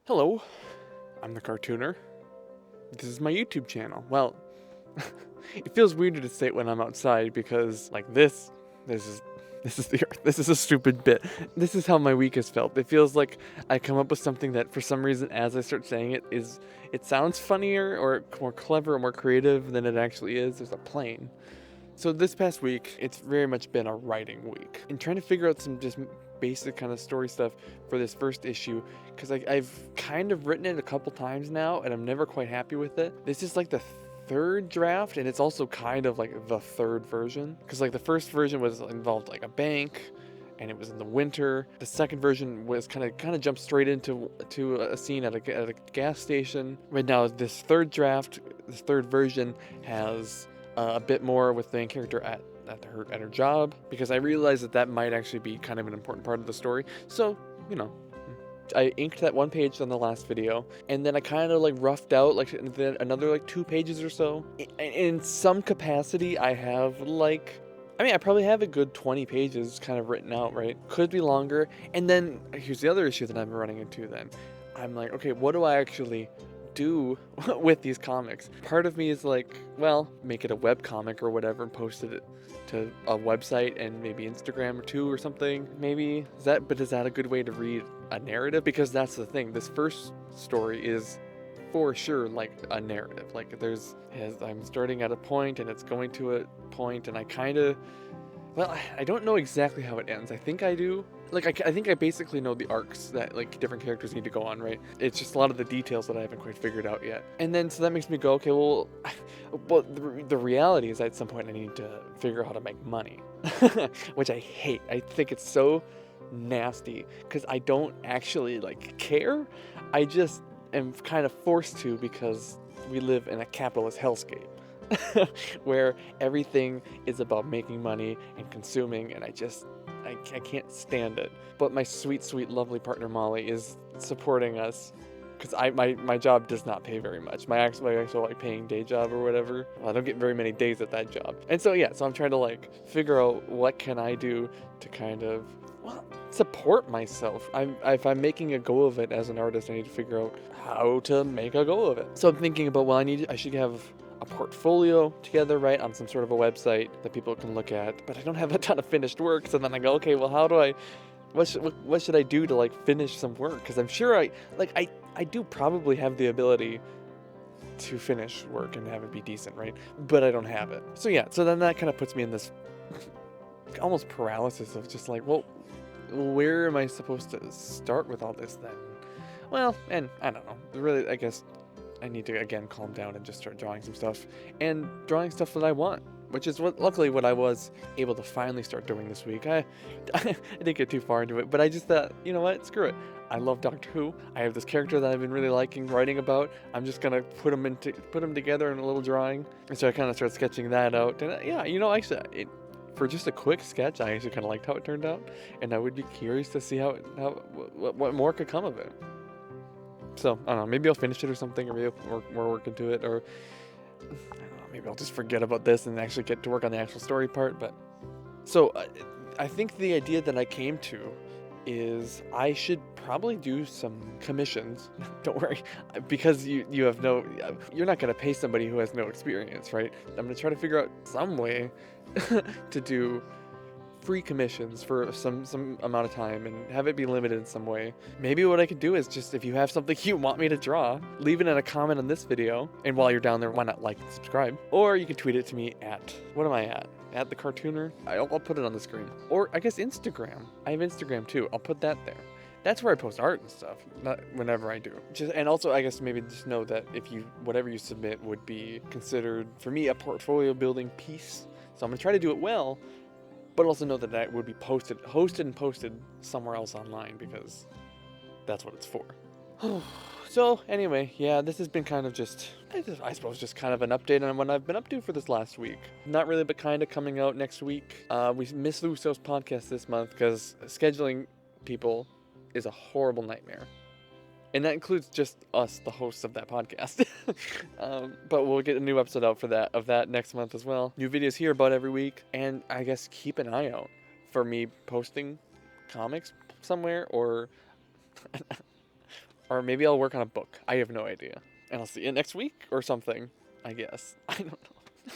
Hello, I'm the Cartooner. This is my YouTube channel. Well, it feels weirder to say it when I'm outside because, like, this is the earth. This is a stupid bit. This is how my week has felt. It feels like I come up with something that, for some reason, as I start saying it, it sounds funnier or more clever or more creative than it actually is. There's a plane. So this past week, it's very much been a writing week. And trying to figure out some just basic kind of story stuff for this first issue, because I've kind of written it a couple times now, and I'm never quite happy with it. This is like the third draft, and it's also kind of like the third version. Because like the first version was involved like a bank, and it was in the winter. The second version was kind of jumped straight into a scene at a gas station. Right now, this third draft, this third version has a bit more with the main character at her job, because I realized that might actually be kind of an important part of the story. So, you know, I inked that one page on the last video, and then I kind of like roughed out like another like 2 pages or so. In some capacity, I have like, I probably have a good 20 pages kind of written out, right? Could be longer. And then here's the other issue that I'm running into then. I'm like, okay, what do I actually do with these comics? Part of me is like, well, make it a web comic or whatever and post it to a website and maybe Instagram or two or something. Maybe is that a good way to read a narrative? Because that's the thing. This first story is for sure like a narrative. Like I'm starting at a point and it's going to a point, and I don't know exactly how it ends. I think I do. Like, I think I basically know the arcs that, like, different characters need to go on, right? It's just a lot of the details that I haven't quite figured out yet. And then, so that makes me go, okay, well, the reality is at some point I need to figure out how to make money. Which I hate. I think it's so nasty, because I don't actually, like, care. I just am kind of forced to, because we live in a capitalist hellscape. Where everything is about making money and consuming, and I can't stand it. But my sweet, sweet, lovely partner Molly is supporting us, because my job does not pay very much. My actual like paying day job or whatever, I don't get very many days at that job. And so yeah, so I'm trying to like figure out what can I do to kind of, well, support myself. If I'm making a go of it as an artist, I need to figure out how to make a go of it. So I'm thinking about, well, I should have a portfolio together, right, on some sort of a website that people can look at, but I don't have a ton of finished work. So then I go, okay, well, what should I do to like finish some work? Because I'm sure I do probably have the ability to finish work and have it be decent, right? But I don't have it. So yeah, so then that kind of puts me in this almost paralysis of just like, well, where am I supposed to start with all this then? Well, and I don't know. Really, I guess I need to again calm down and just start drawing some stuff, and drawing stuff that I want, which is luckily what I was able to finally start doing this week. I didn't get too far into it, but I just thought, you know what, screw it. I love Doctor Who. I have this character that I've been really liking writing about. I'm just gonna put them together in a little drawing, and so I kind of started sketching that out. And yeah, actually, for just a quick sketch, I actually kind of liked how it turned out, and I would be curious to see what more could come of it. So, I don't know, maybe I'll finish it or something, or maybe I'll more work into it, or I don't know, maybe I'll just forget about this and actually get to work on the actual story part. But so I think the idea that I came to is I should probably do some commissions. Don't worry, because you're not going to pay somebody who has no experience, right? I'm going to try to figure out some way to do free commissions for some amount of time and have it be limited in some way. Maybe what I could do is just, if you have something you want me to draw, leave it in a comment on this video, and while you're down there, why not like and subscribe? Or you can tweet it to me at, what am I at the Cartooner? I'll put it on the screen. Or I guess Instagram. I have Instagram too. I'll put that there. That's where I post art and stuff, not whenever I do. And also, I guess maybe just know that whatever you submit would be considered, for me, a portfolio building piece. So I'm gonna try to do it well, but also know that that would be hosted and posted somewhere else online, because that's what it's for. So anyway, yeah, this has been kind of just, I suppose, just kind of an update on what I've been up to for this last week. Not really, but kind of coming out next week. We missed Luso's podcast this month because scheduling people is a horrible nightmare. And that includes just us, the hosts of that podcast. But we'll get a new episode out of that next month as well. New videos here about every week. And I guess keep an eye out for me posting comics somewhere, or Or maybe I'll work on a book. I have no idea. And I'll see you next week or something, I guess. I don't know.